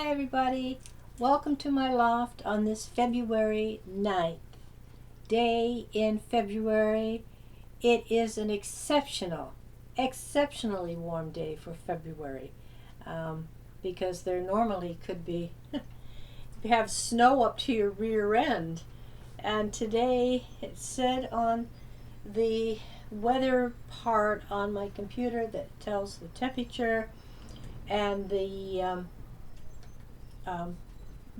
Hi everybody, welcome to my loft on this February 9th day in February. It is an exceptionally warm day for February because there normally could be, you have snow up to your rear end, and today it said on the weather part on my computer that tells the temperature and the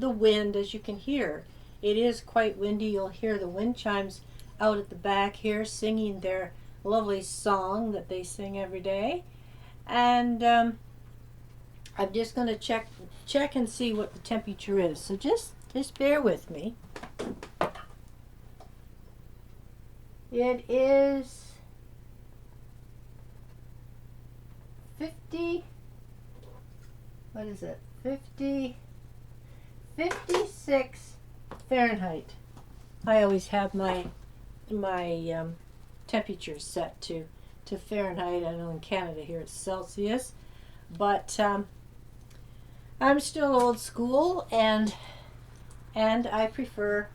wind, as you can hear. It is quite windy. You'll hear the wind chimes out at the back here singing their lovely song that they sing every day. And I'm just going to check and see what the temperature is. So just bear with me. It is 56 Fahrenheit. I always have my temperature set to Fahrenheit. I know in Canada here it's Celsius, but I'm still old school, and I prefer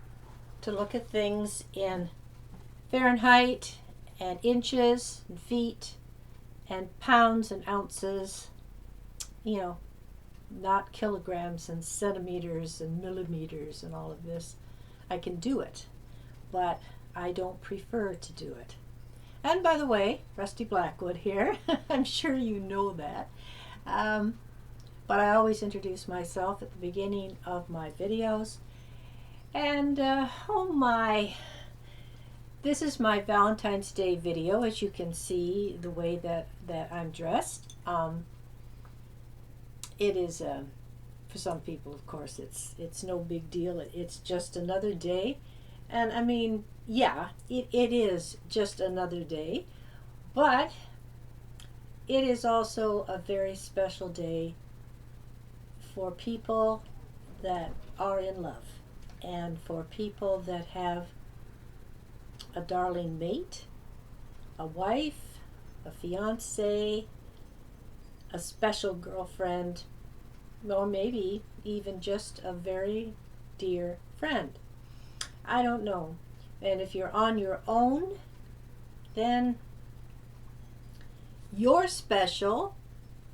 to look at things in Fahrenheit and inches and feet and pounds and ounces, not kilograms and centimeters and millimeters and all of this. I can do it, but I don't prefer to do it. And by the way, Rusty Blackwood here. I'm sure you know that. But I always introduce myself at the beginning of my videos. And oh my, this is my Valentine's Day video, as you can see the way that I'm dressed. It is, for some people, of course, it's no big deal. It's just another day. And I mean, yeah, it is just another day. But it is also a very special day for people that are in love, and for people that have a darling mate, a wife, a fiance, a special girlfriend, or maybe even just a very dear friend. I don't know. And if you're on your own, then you're special,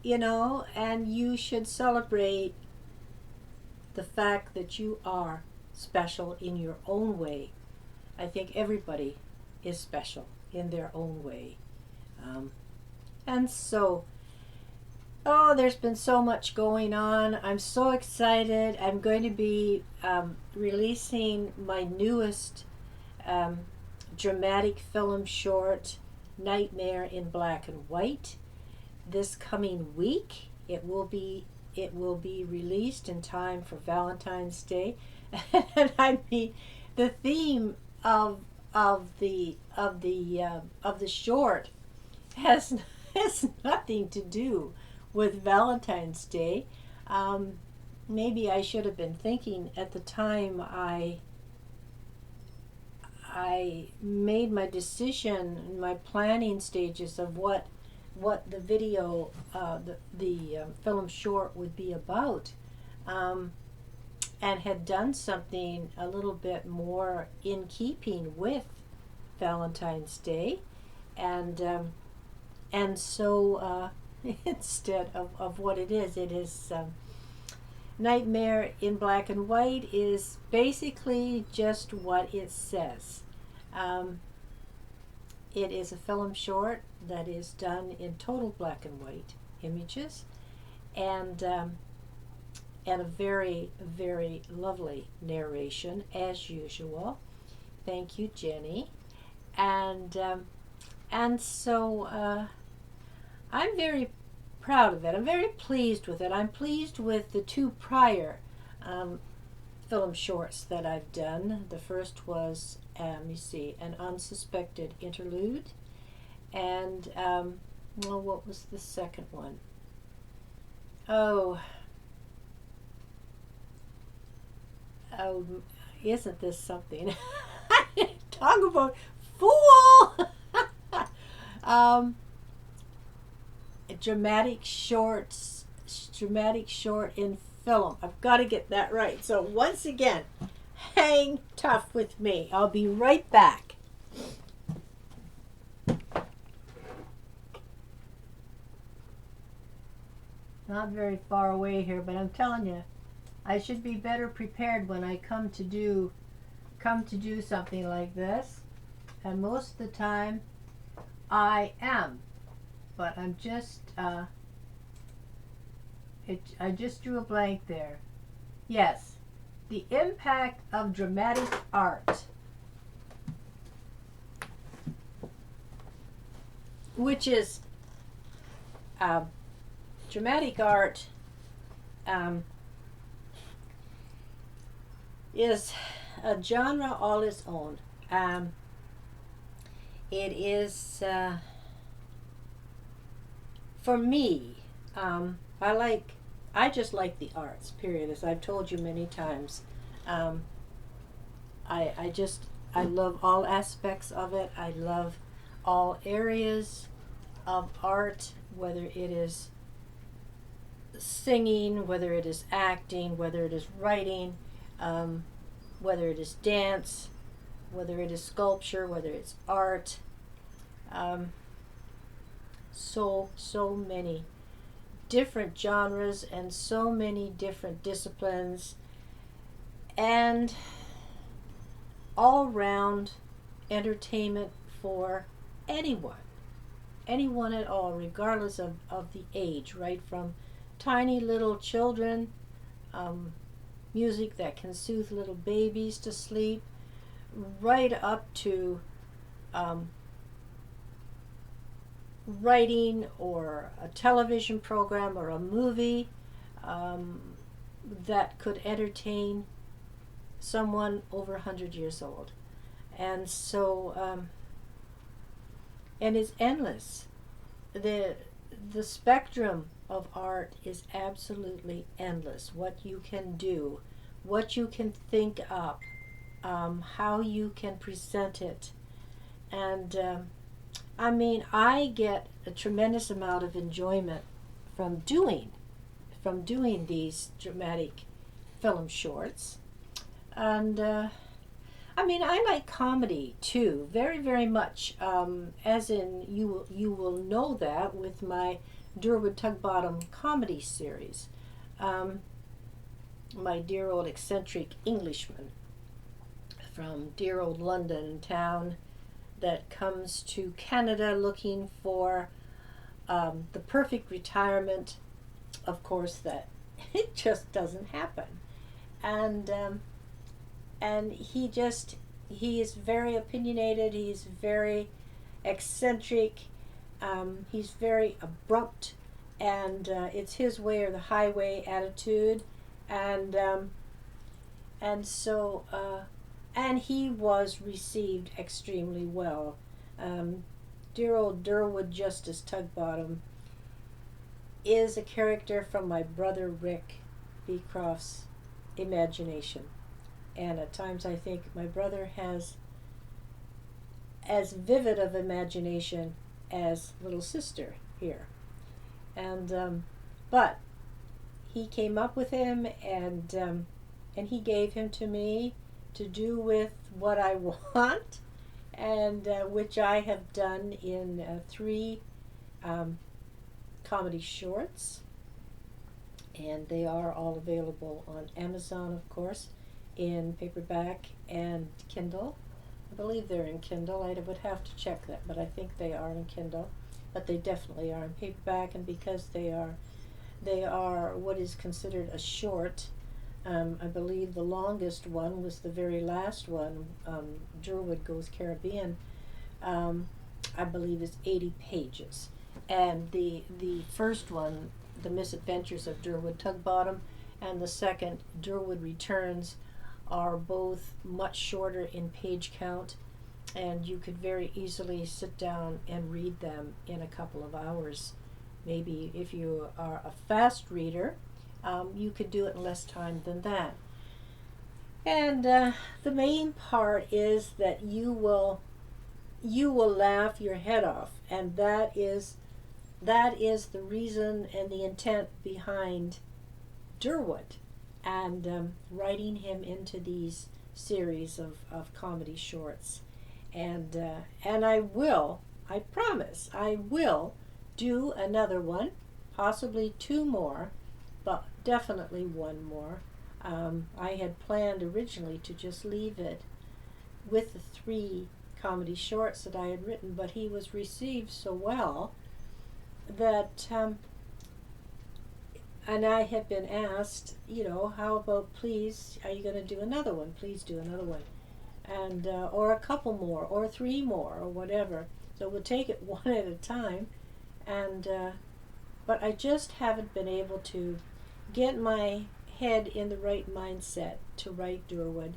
and you should celebrate the fact that you are special in your own way. I think everybody is special in their own way. And so, there's been so much going on. I'm so excited. I'm going to be releasing my newest dramatic film short, Nightmare in Black and White, this coming week. It will be released in time for Valentine's Day. And I mean, the theme of the short has nothing to do with Valentine's Day. Maybe I should have been thinking at the time I made my decision in my planning stages of what the video, the film short would be about, and had done something a little bit more in keeping with Valentine's Day, and so instead of what it is Nightmare in Black and White is basically just what it says. It is a film short that is done in total black and white images, and a very, very lovely narration as usual. Thank you, Jenny. And so I'm very proud of it. I'm very pleased with it. I'm pleased with the two prior film shorts that I've done. The first was, An Unsuspected Interlude. And, what was the second one? Oh, isn't this something? Talk about fool! Dramatic short in film. I've got to get that right. So once again, hang tough with me. I'll be right back. Not very far away here, but I'm telling you, I should be better prepared when I come to do something like this. And most of the time I am. But I'm just I just drew a blank there. Yes, the impact of dramatic art, which is dramatic art is a genre all its own. It is for me. I just like the arts. Period. As I've told you many times, I love all aspects of it. I love all areas of art, whether it is singing, whether it is acting, whether it is writing, whether it is dance, whether it is sculpture, whether it's art. So many different genres and so many different disciplines, and all round entertainment for anyone at all, regardless of the age, right from tiny little children, music that can soothe little babies to sleep, right up to writing or a television program or a movie that could entertain someone over 100 years old. And so, and it's endless. The spectrum of art is absolutely endless. What you can do, what you can think up, how you can present it. And I get a tremendous amount of enjoyment from doing these dramatic film shorts. And I like comedy too, very, very much. As in, you will know that with my Durwood Tugbottom comedy series. My dear old eccentric Englishman from dear old London town that comes to Canada looking for the perfect retirement. Of course, that it just doesn't happen. And he is very opinionated. He's very eccentric. He's very abrupt, and it's his way or the highway attitude. And so and he was received extremely well. Dear old Durwood Justice Tugbottom is a character from my brother Rick Beecroft's imagination. And at times I think my brother has as vivid of imagination as little sister here. And but he came up with him, and he gave him to me to do with what I want, and which I have done in 3 comedy shorts, and they are all available on Amazon, of course, in paperback and Kindle. I believe they're in Kindle. I would have to check that, but I think they are in Kindle. But they definitely are in paperback, and because they are what is considered a short. I believe the longest one was the very last one, Durwood Goes Caribbean. I believe is 80 pages, and the first one, The Misadventures of Durwood Tugbottom, and the second, Durwood Returns, are both much shorter in page count, and you could very easily sit down and read them in a couple of hours. Maybe if you are a fast reader, you could do it in less time than that. And the main part is that you will laugh your head off, and that is the reason and the intent behind Durwood, and writing him into these series of comedy shorts. And I promise, I will do another one, possibly two more, but definitely one more. I had planned originally to just leave it with the three comedy shorts that I had written, but he was received so well that, and I have been asked, how about, please, are you going to do another one? Please do another one. And, or a couple more, or three more, or whatever. So we'll take it one at a time. And, but I just haven't been able to get my head in the right mindset to write Durwood.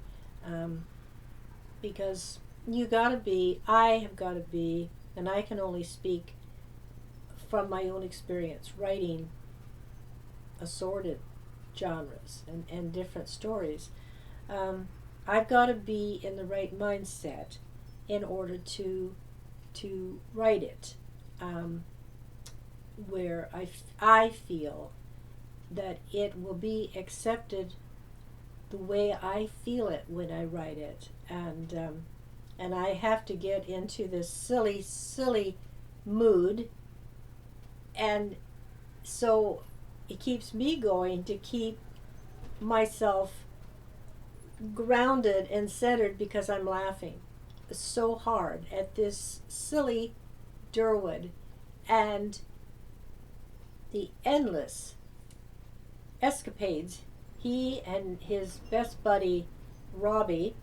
Because I have got to be, and I can only speak from my own experience, writing assorted genres and different stories. I've got to be in the right mindset in order to write it, where I feel that it will be accepted the way I feel it when I write it, and I have to get into this silly mood, and so it keeps me going to keep myself grounded and centered, because I'm laughing so hard at this silly Durwood and the endless escapades he and his best buddy Robbie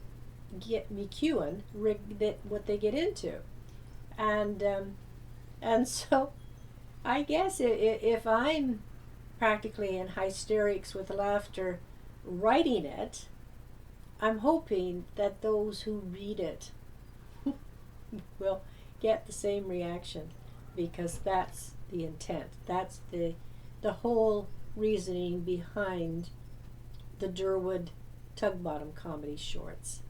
McEwen what they get into, and so I guess if I'm practically in hysterics with laughter writing it, I'm hoping that those who read it will get the same reaction, because that's the intent. That's the whole reasoning behind the Durwood Tug-Bottom comedy shorts.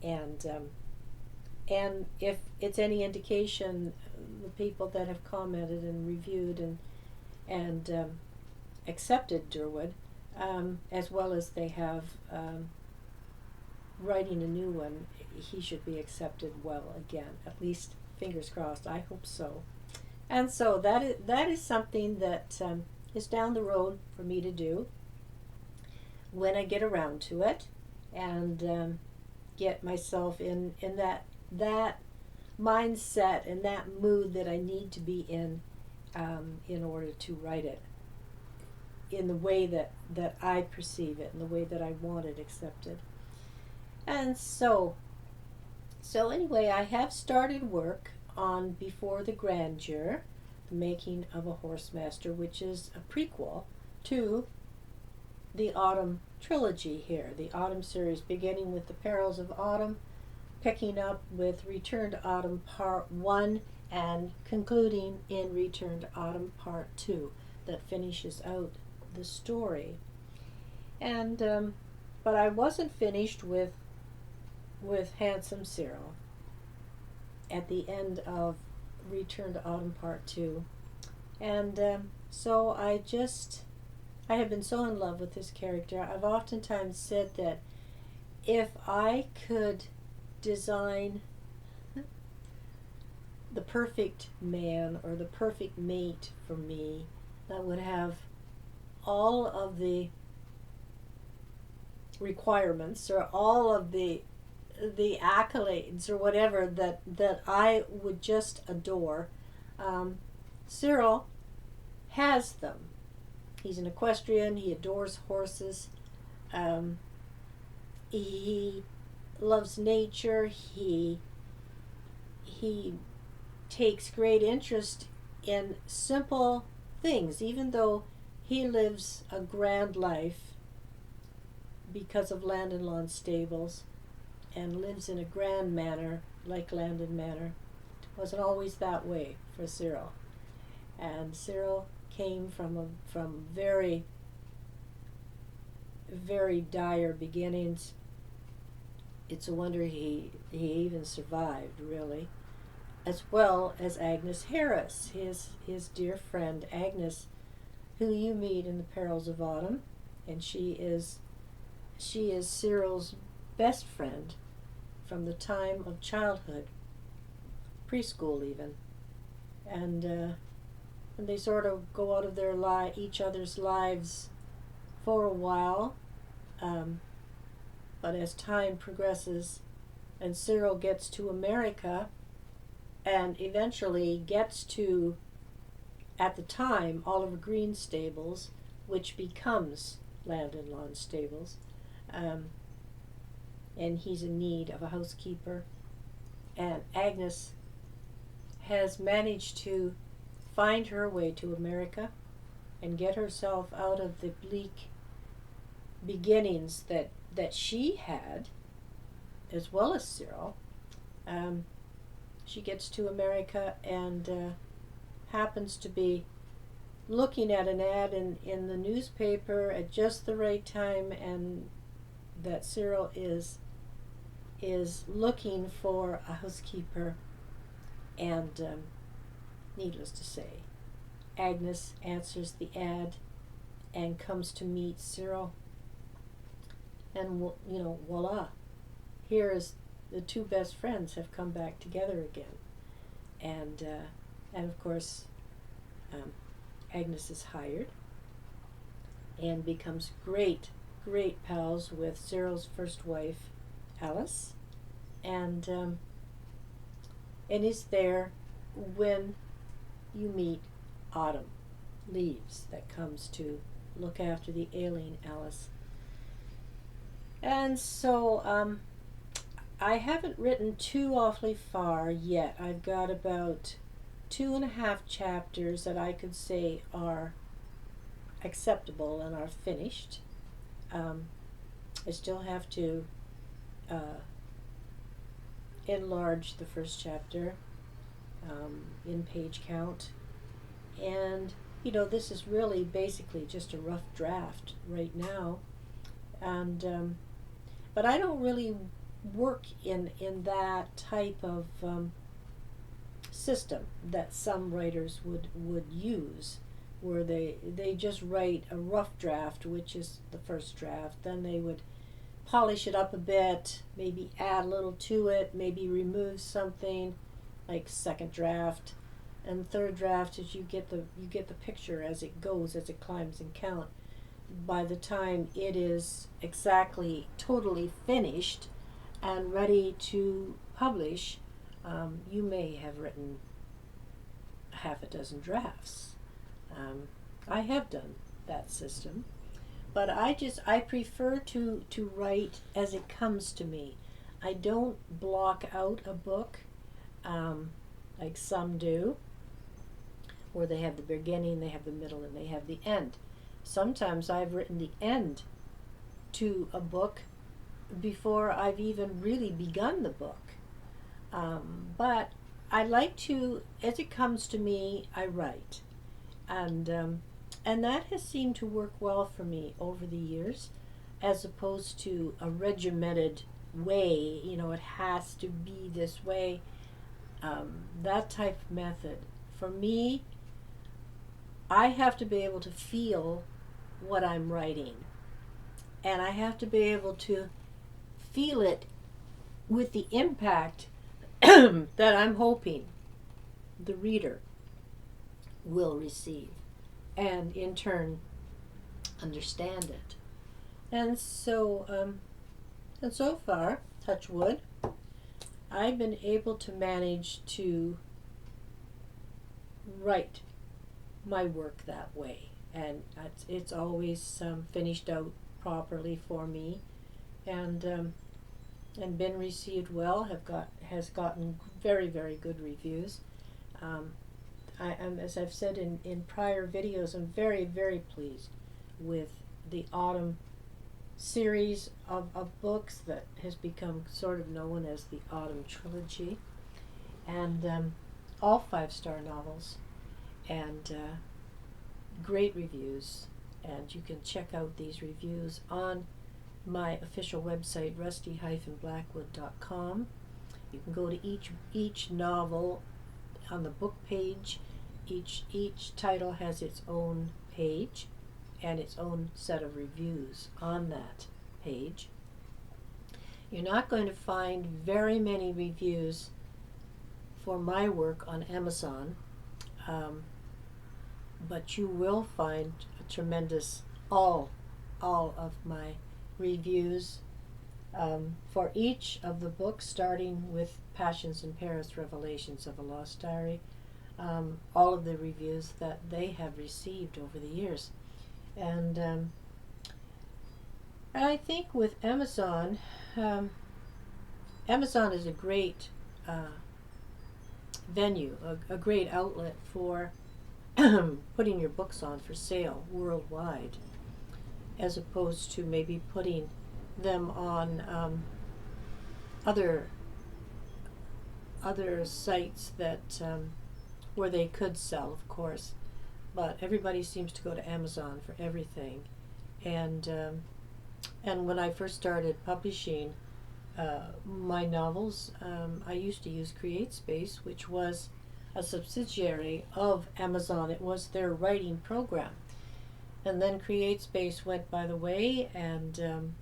And if it's any indication, the people that have commented and reviewed and accepted Durwood, as well as they have writing a new one, he should be accepted well again. At least, fingers crossed. I hope so. And so that is something that is down the road for me to do when I get around to it, and get myself in that mindset and that mood that I need to be in order to write it in the way that I perceive it, in the way that I want it accepted. And so anyway, I have started work on Before the Grandeur, The Making of a Horse Master, which is a prequel to the Autumn trilogy here, the Autumn series, beginning with The Perils of Autumn, picking up with Return to Autumn Part 1, and concluding in Return to Autumn Part 2, that finishes out the story. And but I wasn't finished with Handsome Cyril at the end of Return to Autumn Part 2. And so I have been so in love with this character. I've oftentimes said that if I could design the perfect man or the perfect mate for me, that would have all of the requirements or all of the accolades or whatever that I would just adore, Cyril has them. He's an equestrian. He adores horses. He loves nature. He takes great interest in simple things, even though he lives a grand life because of Landon Lawn Stables and lives in a grand manner like Landon Manor. It wasn't always that way for Cyril. And Cyril came from very, very dire beginnings. It's a wonder he even survived, really. As well as Agnes Harris, his dear friend Agnes, who you meet in The Perils of Autumn, and she is Cyril's best friend from the time of childhood, preschool even, and they sort of go out of their each other's lives for a while, but as time progresses, and Cyril gets to America, and eventually gets to, at the time, Oliver Green's stables, which becomes Land and Lawn Stables, and he's in need of a housekeeper, and Agnes has managed to find her way to America and get herself out of the bleak beginnings that she had, as well as Cyril. She gets to America and happens to be looking at an ad in the newspaper at just the right time, and that Cyril is looking for a housekeeper, and needless to say, Agnes answers the ad and comes to meet Cyril, and voila, here is the two best friends have come back together again, and of course, Agnes is hired and becomes great pals with Cyril's first wife, Alice, and is there when you meet Autumn Leaves, that comes to look after the ailing Alice. And so I haven't written too awfully far yet. I've got about 2.5 chapters that I could say are acceptable and are finished. I still have to enlarge the first chapter in page count, and this is really basically just a rough draft right now, and but I don't really work in that type of system that some writers would use, where they just write a rough draft, which is the first draft, then they would polish it up a bit, maybe add a little to it, maybe remove something, like second draft, and third draft is you get the picture as it goes, as it climbs in count. By the time it is exactly totally finished and ready to publish, you may have written half a dozen drafts. I have done that system, but I prefer to write as it comes to me. I don't block out a book like some do, where they have the beginning, they have the middle, and they have the end. Sometimes I've written the end to a book before I've even really begun the book. But I like to, as it comes to me, I write. And that has seemed to work well for me over the years, as opposed to a regimented way, it has to be this way. That type of method. For me, I have to be able to feel what I'm writing, and I have to be able to feel it with the impact that I'm hoping the reader will receive, and in turn understand it. And so far, touch wood, I've been able to manage to write my work that way, and it's always finished out properly for me, and been received well. Has gotten very, very good reviews. I am, as I've said in prior videos, I'm very, very pleased with the Autumn series of books that has become sort of known as the Autumn Trilogy, and all 5-star novels, and great reviews. And you can check out these reviews on my official website, rusty-blackwood.com. You can go to each novel on the book page. Each title has its own page, and its own set of reviews on that page. You're not going to find very many reviews for my work on Amazon, but you will find a tremendous all of my reviews for each of the books, starting with Passions in Paris, Revelations of a Lost Diary, all of the reviews that they have received over the years. And I think with Amazon, Amazon is a great venue, a great outlet for putting your books on for sale worldwide, as opposed to maybe putting them on other sites that where they could sell, of course, but everybody seems to go to Amazon for everything. And when I first started publishing my novels, I used to use CreateSpace, which was a subsidiary of Amazon. It was their writing program. And then CreateSpace went by the way, and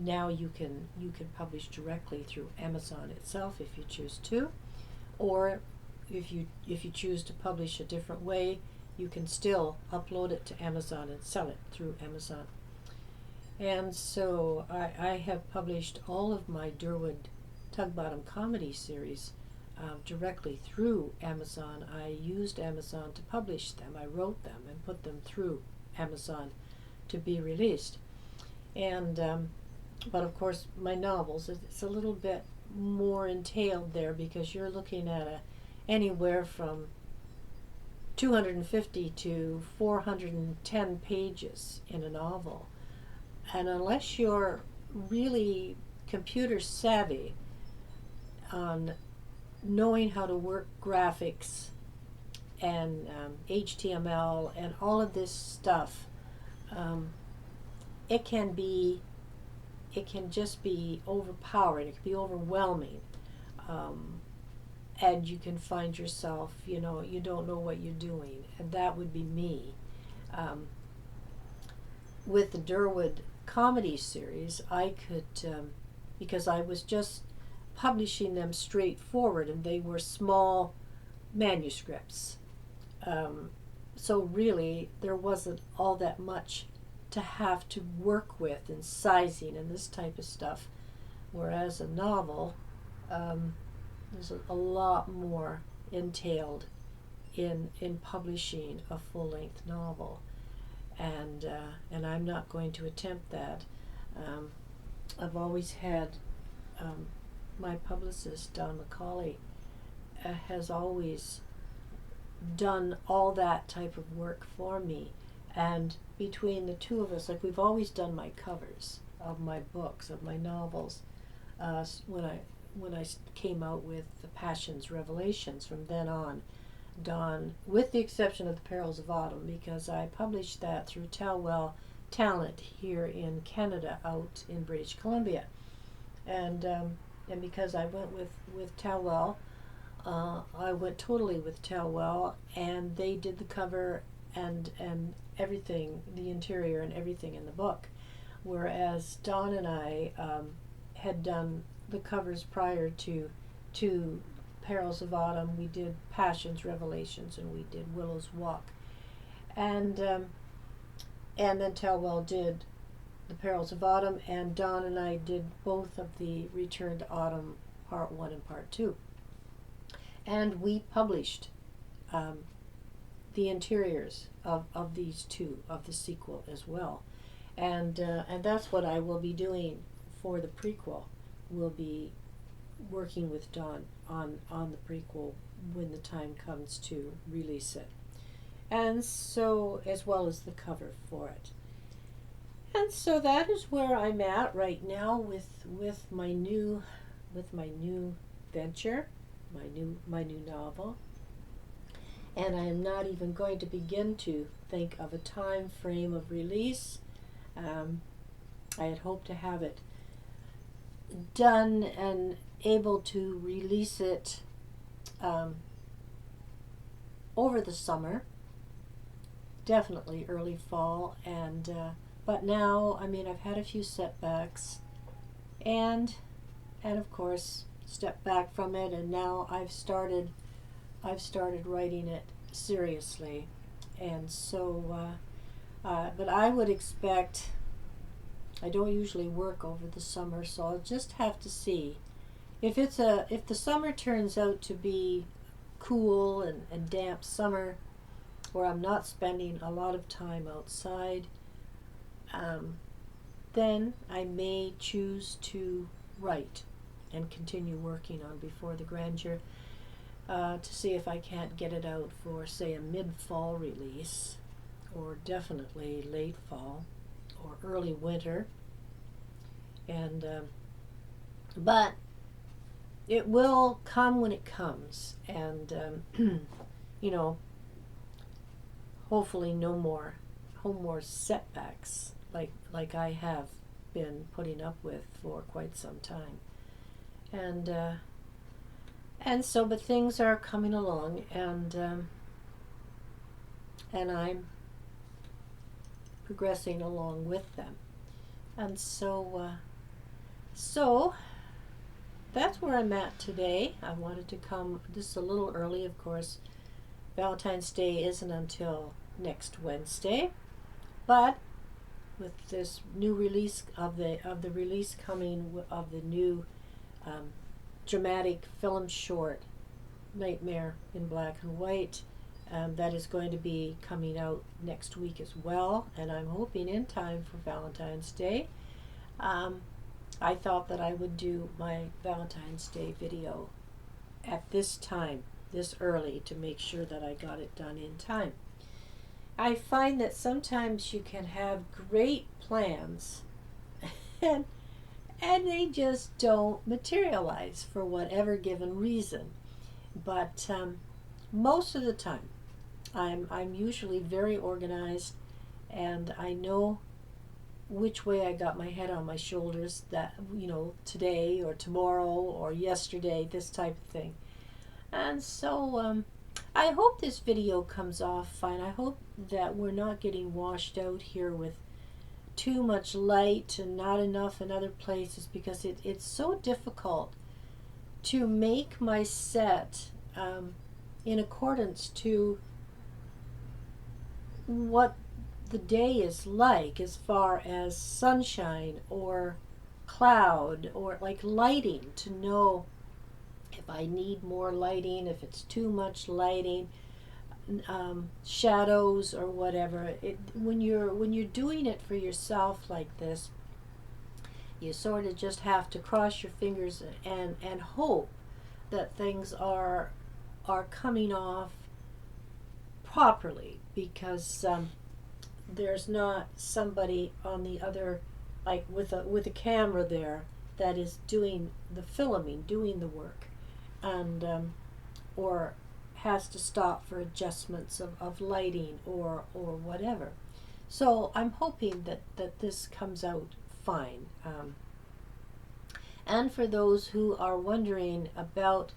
now you can publish directly through Amazon itself if you choose to, or if you choose to publish a different way, you can still upload it to Amazon and sell it through Amazon. And so I have published all of my Durwood Tug Bottom comedy series directly through Amazon. I used Amazon to publish them. I wrote them and put them through Amazon to be released. And but of course my novels, it's a little bit more entailed there, because you're looking at anywhere from 250 to 410 pages in a novel. And unless you're really computer savvy on knowing how to work graphics and HTML and all of this stuff, it can just be overpowering. It can be overwhelming, and you can find yourself, you don't know what you're doing, and that would be me. With the Durwood comedy series, I could, because I was just publishing them straightforward, and they were small manuscripts. So really, there wasn't all that much to have to work with in sizing and this type of stuff. Whereas a novel, there's a lot more entailed in publishing a full-length novel. And I'm not going to attempt that. I've always had my publicist, Don McCauley, has always done all that type of work for me. And between the two of us, like, we've always done my covers of my books, of my novels. When I came out with the Passions Revelations, from then on, Don, with the exception of the Perils of Autumn, because I published that through Talwell Talent here in Canada, out in British Columbia, and because I went with Talwell, I went totally with Talwell, and they did the cover and everything, the interior and everything in the book, whereas Don and I had done the covers prior to Perils of Autumn. We did Passions, Revelations, and we did Willow's Walk, and then Talwell did the Perils of Autumn, and Don and I did both of the Return to Autumn Part 1 and Part 2, and we published the interiors of these two, of the sequel as well, and that's what I will be doing for the prequel. We'll be working with Don on the prequel when the time comes to release it, and so, as well as the cover for it. And so that is where I'm at right now with my new venture, my new novel. And I am not even going to begin to think of a time frame of release. I had hoped to have it done and able to release it over the summer, definitely early fall, and but now, I mean, I've had a few setbacks, and of course stepped back from it, and now I've started writing it seriously, and so but I would expect. I don't usually work over the summer, so I'll just have to see if the summer turns out to be cool and damp summer, where I'm not spending a lot of time outside. Then I may choose to write and continue working on Before the Grandeur, to see if I can't get it out for, say, a mid-fall release, or definitely late fall or early winter. And but it will come when it comes, and you know, hopefully no more setbacks like I have been putting up with for quite some time. And so, but things are coming along, and I'm progressing along with them. And so that's where I'm at today. I wanted to come just a little early, of course. Valentine's Day isn't until next Wednesday, but with this new release of the release coming of the new dramatic film short, Nightmare in Black and White, that is going to be coming out next week as well, and I'm hoping in time for Valentine's Day. I thought that I would do my Valentine's Day video at this time, this early, to make sure that I got it done in time. I find that sometimes you can have great plans and they just don't materialize for whatever given reason. But most of the time, I'm usually very organized, and I know which way I got my head on my shoulders, that, today or tomorrow or yesterday, this type of thing. And so I hope this video comes off fine. I hope that we're not getting washed out here with too much light and not enough in other places, because it's so difficult to make my set in accordance to what the day is like, as far as sunshine or cloud or like lighting, to know if I need more lighting, if it's too much lighting, shadows or whatever. When you're doing it for yourself like this, you sort of just have to cross your fingers and hope that things are coming off properly, because there's not somebody on the other, like with a camera there, that is doing the filming, doing the work, and or has to stop for adjustments of lighting or whatever. So I'm hoping that this comes out fine. And for those who are wondering about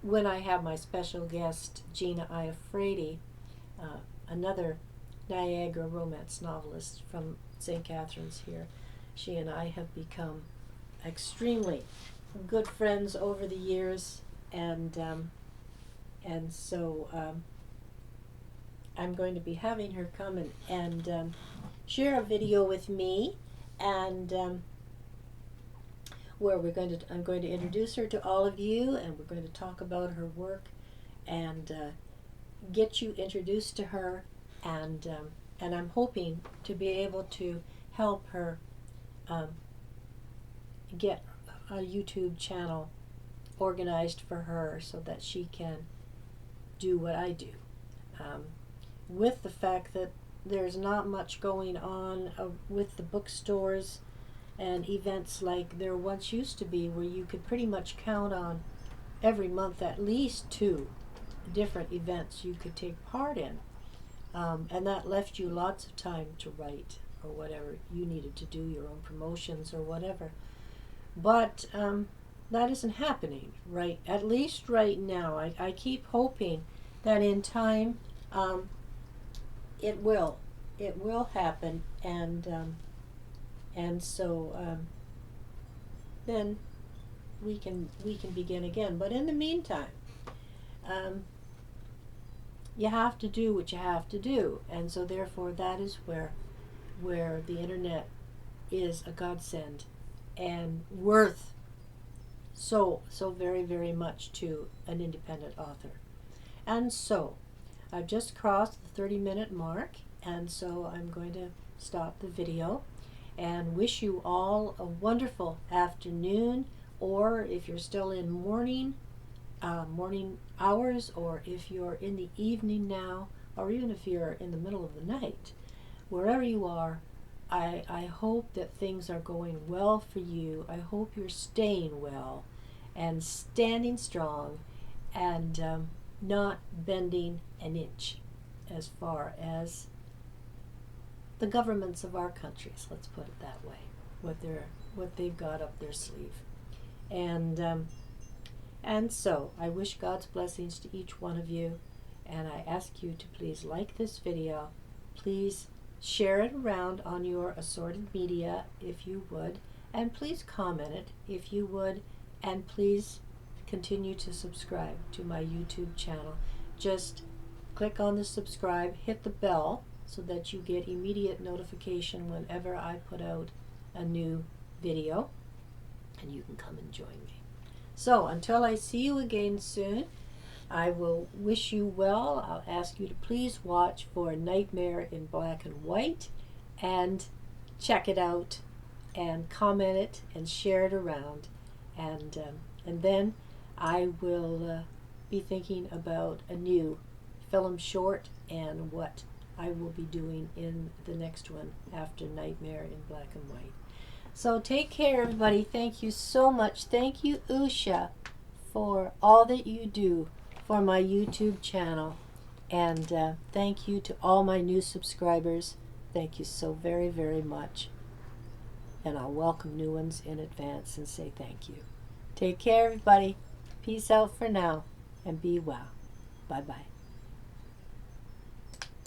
when I have my special guest, Gina Iafredi, another Niagara romance novelist from St. Catharines here. She and I have become extremely good friends over the years, and so I'm going to be having her come and share a video with me, and where I'm going to introduce her to all of you, and we're going to talk about her work and get you introduced to her, and I'm hoping to be able to help her get a YouTube channel organized for her, so that she can do what I do. With the fact that there's not much going on with the bookstores and events like there once used to be, where you could pretty much count on every month at least 2 different events you could take part in, and that left you lots of time to write or whatever you needed to do, your own promotions or whatever. But that isn't happening, right? At least right now. I keep hoping that in time Um, it will. It will happen, and so then we can begin again. But in the meantime, um, you have to do what you have to do, and so therefore that is where the internet is a godsend and worth so very very much to an independent author. And so I've just crossed the 30-minute mark, and so I'm going to stop the video and wish you all a wonderful afternoon, or if you're still in morning hours, or if you're in the evening now, or even if you're in the middle of the night, wherever you are, I hope that things are going well for you. I hope you're staying well and standing strong, and not bending an inch as far as the governments of our countries, let's put it that way, what they've got up their sleeve. And so I wish God's blessings to each one of you, and I ask you to please like this video. Please share it around on your assorted media if you would, and please comment it if you would, and please continue to subscribe to my YouTube channel. Just click on the subscribe, hit the bell so that you get immediate notification whenever I put out a new video, and you can come and join me. So until I see you again soon, I will wish you well. I'll ask you to please watch for Nightmare in Black and White, and check it out and comment it and share it around, and then I will be thinking about a new film short and what I will be doing in the next one after Nightmare in Black and White. So take care, everybody. Thank you so much. Thank you, Usha, for all that you do for my YouTube channel. And thank you to all my new subscribers. Thank you so very, very much. And I'll welcome new ones in advance and say thank you. Take care, everybody. Peace out for now, and be well. Bye-bye.